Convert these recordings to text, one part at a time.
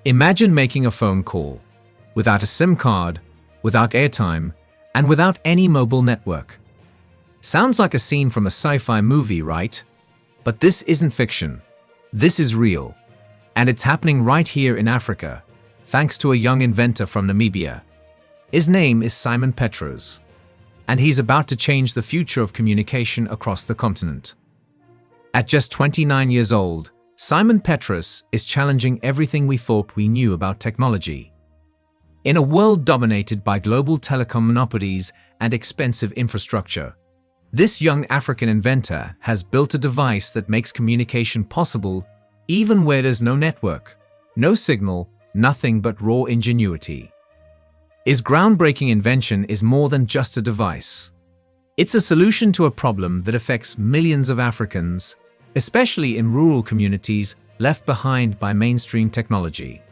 Imagine making a phone call without a SIM card, without airtime, and without any mobile network. Sounds like a scene from a sci-fi movie, right? But this isn't fiction. This is real. And it's happening right here in Africa, thanks to a young inventor from Namibia. His name is Simon Petros, and he's about to change the future of communication across the continent. At just 29 years old, Simon Petros is challenging everything we thought we knew about technology. In a world dominated by global telecom monopolies and expensive infrastructure, this young African inventor has built a device that makes communication possible even where there's no network, no signal, nothing but raw ingenuity. His groundbreaking invention is more than just a device. It's a solution to a problem that affects millions of Africans, especially in rural communities left behind by mainstream technology.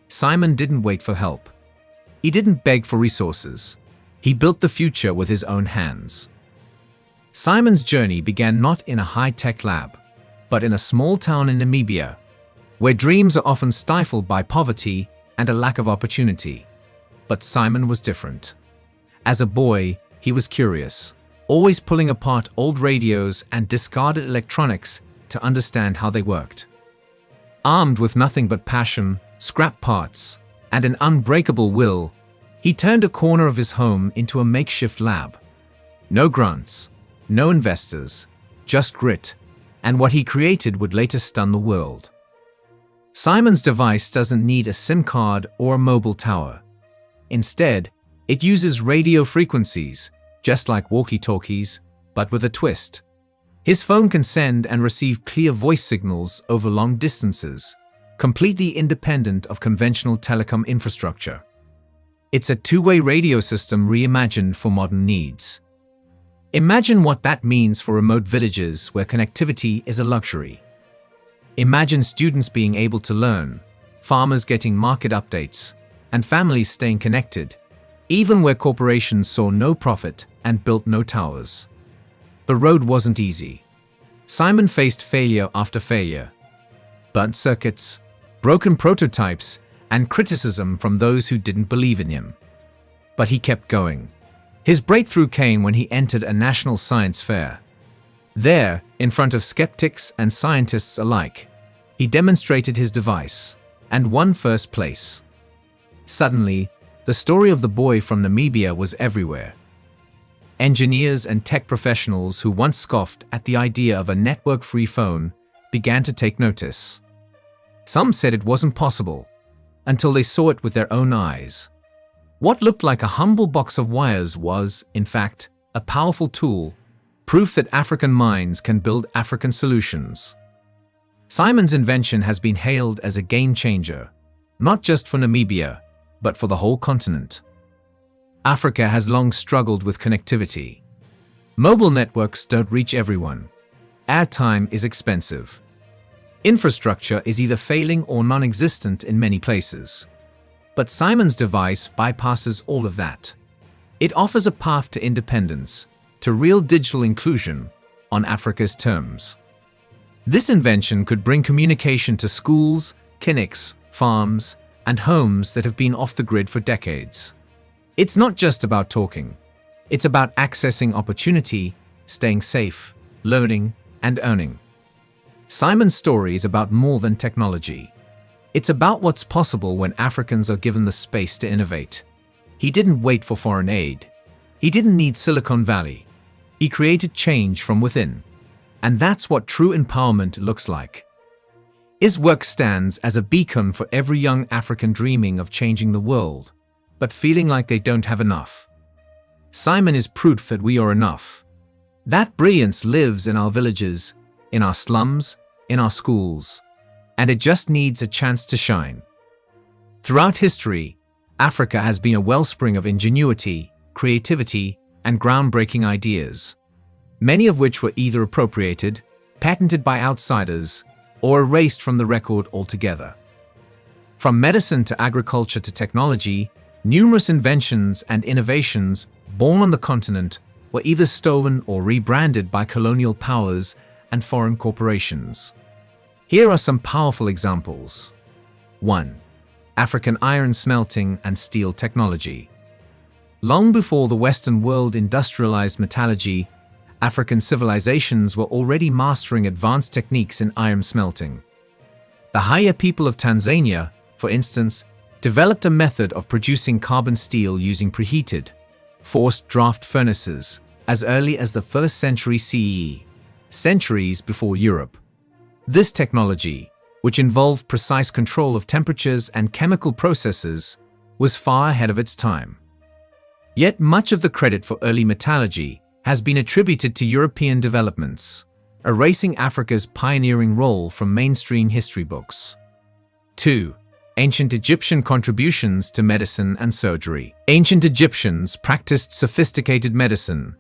Simon didn't wait for help. He didn't beg for resources. He built the future with his own hands. Simon's journey began not in a high-tech lab, but in a small town in Namibia, where dreams are often stifled by poverty and a lack of opportunity. But Simon was different. As a boy, he was curious, always pulling apart old radios and discarded electronics to understand how they worked. Armed with nothing but passion, scrap parts, and an unbreakable will, he turned a corner of his home into a makeshift lab. No grants, no investors, just grit, and what he created would later stun the world. Simon's device doesn't need a SIM card or a mobile tower. Instead, it uses radio frequencies, just like walkie-talkies, but with a twist. His phone can send and receive clear voice signals over long distances, completely independent of conventional telecom infrastructure. It's a two-way radio system reimagined for modern needs. Imagine what that means for remote villages where connectivity is a luxury. Imagine students being able to learn, farmers getting market updates, and families staying connected, even where corporations saw no profit and built no towers. The road wasn't easy. Simon faced failure after failure. Burnt circuits, broken prototypes, and criticism from those who didn't believe in him. But he kept going. His breakthrough came when he entered a national science fair. There, in front of skeptics and scientists alike, he demonstrated his device and won first place. Suddenly, the story of the boy from Namibia was everywhere. Engineers and tech professionals who once scoffed at the idea of a network-free phone began to take notice. Some said it wasn't possible, until they saw it with their own eyes. What looked like a humble box of wires was, in fact, a powerful tool, proof that African minds can build African solutions. Simon's invention has been hailed as a game-changer, not just for Namibia, but for the whole continent. Africa has long struggled with connectivity. Mobile networks don't reach everyone. Airtime is expensive. Infrastructure is either failing or non-existent in many places. But Simon's device bypasses all of that. It offers a path to independence, to real digital inclusion, on Africa's terms. This invention could bring communication to schools, clinics, farms, and homes that have been off the grid for decades. It's not just about talking. It's about accessing opportunity, staying safe, learning, and earning. Simon's story is about more than technology. It's about what's possible when Africans are given the space to innovate. He didn't wait for foreign aid. He didn't need Silicon Valley. He created change from within. And that's what true empowerment looks like. His work stands as a beacon for every young African dreaming of changing the world, but feeling like they don't have enough. Simon is proof that we are enough. That brilliance lives in our villages, in our slums, in our schools, and it just needs a chance to shine. Throughout history, Africa has been a wellspring of ingenuity, creativity, and groundbreaking ideas, many of which were either appropriated, patented by outsiders, or erased from the record altogether. From medicine to agriculture to technology, numerous inventions and innovations born on the continent were either stolen or rebranded by colonial powers and foreign corporations. Here are some powerful examples. 1. African iron smelting and steel technology. Long before the Western world industrialized metallurgy, African civilizations were already mastering advanced techniques in iron smelting. The Haya people of Tanzania, for instance, developed a method of producing carbon steel using preheated, forced draft furnaces as early as the 1st century CE, centuries before Europe. This technology, which involved precise control of temperatures and chemical processes, was far ahead of its time. Yet much of the credit for early metallurgy has been attributed to European developments, erasing Africa's pioneering role from mainstream history books. 2. Ancient Egyptian contributions to medicine and surgery. Ancient Egyptians practiced sophisticated medicine,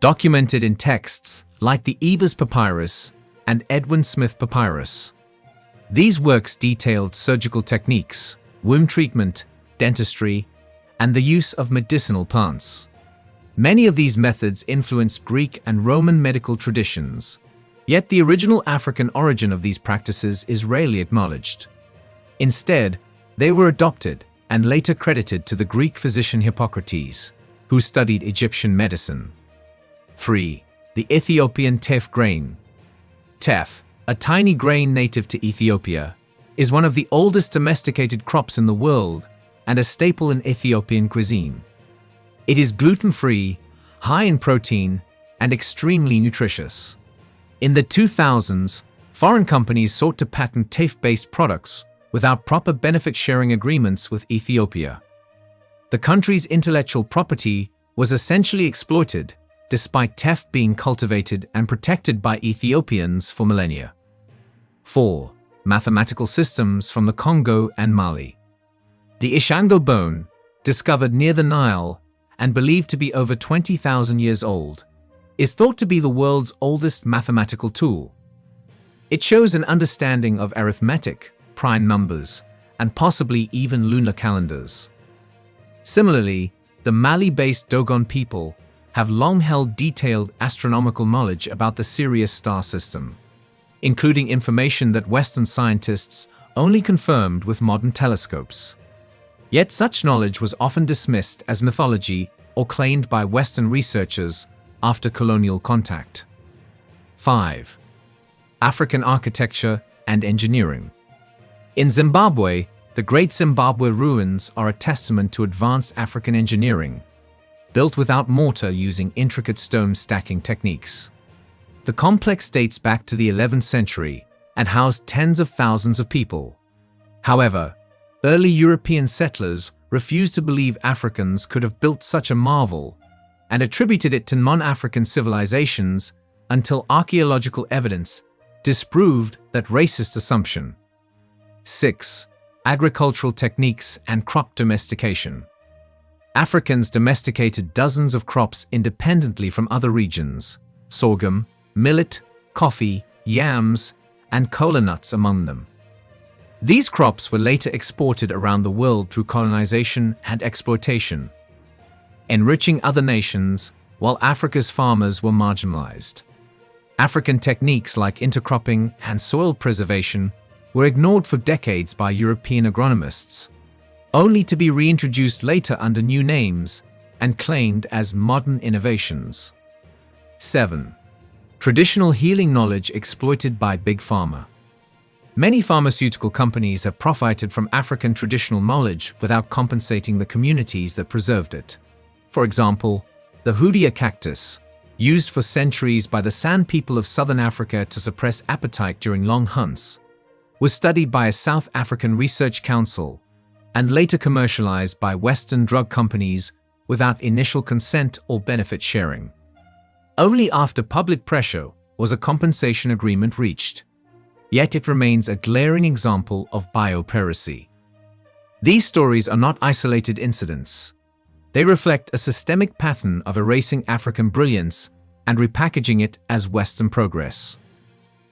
documented in texts like the Ebers Papyrus and Edwin Smith Papyrus. These works detailed surgical techniques, wound treatment, dentistry, and the use of medicinal plants. Many of these methods influenced Greek and Roman medical traditions, yet the original African origin of these practices is rarely acknowledged. Instead, they were adopted and later credited to the Greek physician Hippocrates, who studied Egyptian medicine. 3. The Ethiopian teff grain. Teff, a tiny grain native to Ethiopia, is one of the oldest domesticated crops in the world and a staple in Ethiopian cuisine. It is gluten-free, high in protein, and extremely nutritious. In the 2000s, foreign companies sought to patent teff-based products without proper benefit-sharing agreements with Ethiopia. The country's intellectual property was essentially exploited, despite teff being cultivated and protected by Ethiopians for millennia. 4. Mathematical systems from the Congo and Mali. The Ishango bone, discovered near the Nile and believed to be over 20,000 years old, is thought to be the world's oldest mathematical tool. It shows an understanding of arithmetic, prime numbers, and possibly even lunar calendars. Similarly, the Mali-based Dogon people have long held detailed astronomical knowledge about the Sirius star system, including information that Western scientists only confirmed with modern telescopes. Yet such knowledge was often dismissed as mythology or claimed by Western researchers after colonial contact. 5. African architecture and engineering. In Zimbabwe, the Great Zimbabwe ruins are a testament to advanced African engineering, built without mortar using intricate stone stacking techniques. The complex dates back to the 11th century and housed tens of thousands of people. However, early European settlers refused to believe Africans could have built such a marvel and attributed it to non-African civilizations until archaeological evidence disproved that racist assumption. 6. Agricultural techniques and crop domestication. Africans domesticated dozens of crops independently from other regions: sorghum, millet, coffee, yams, and kola nuts among them. These crops were later exported around the world through colonization and exploitation, enriching other nations while Africa's farmers were marginalized. African techniques like intercropping and soil preservation were ignored for decades by European agronomists, only to be reintroduced later under new names and claimed as modern innovations. 7. Traditional healing knowledge exploited by Big Pharma. Many pharmaceutical companies have profited from African traditional knowledge without compensating the communities that preserved it. For example, the Hoodia cactus, used for centuries by the San people of southern Africa to suppress appetite during long hunts, was studied by a South African research council and later commercialized by Western drug companies without initial consent or benefit sharing. Only after public pressure was a compensation agreement reached. Yet it remains a glaring example of biopiracy. These stories are not isolated incidents. They reflect a systemic pattern of erasing African brilliance and repackaging it as Western progress.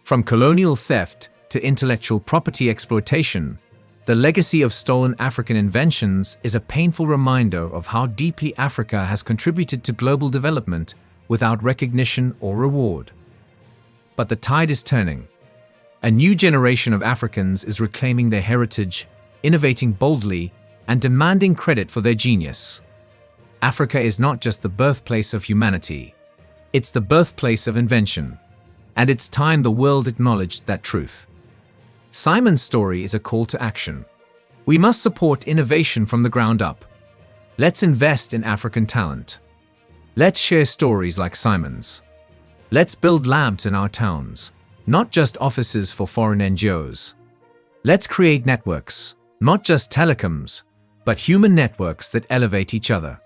From colonial theft to intellectual property exploitation, the legacy of stolen African inventions is a painful reminder of how deeply Africa has contributed to global development without recognition or reward. But the tide is turning. A new generation of Africans is reclaiming their heritage, innovating boldly, and demanding credit for their genius. Africa is not just the birthplace of humanity. It's the birthplace of invention. And it's time the world acknowledged that truth. Simon's story is a call to action. We must support innovation from the ground up. Let's invest in African talent. Let's share stories like Simon's. Let's build labs in our towns, not just offices for foreign NGOs. Let's create networks, not just telecoms, but human networks that elevate each other.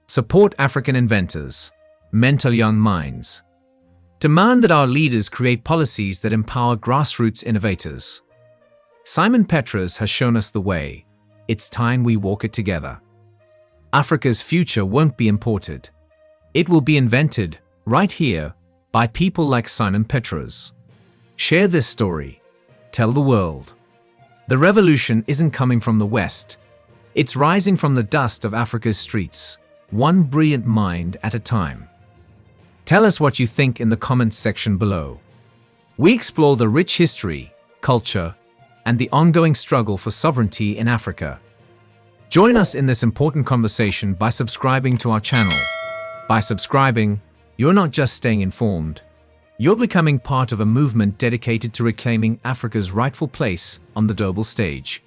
Support African inventors, mentor young minds. Demand that our leaders create policies that empower grassroots innovators. Simon Petres has shown us the way. It's time we walk it together. Africa's future won't be imported. It will be invented, right here, by people like Simon Petres. Share this story. Tell the world. The revolution isn't coming from the West. It's rising from the dust of Africa's streets, one brilliant mind at a time. Tell us what you think in the comments section below. We explore the rich history, culture, and the ongoing struggle for sovereignty in Africa. Join us in this important conversation by subscribing to our channel. By subscribing, you're not just staying informed, you're becoming part of a movement dedicated to reclaiming Africa's rightful place on the global stage.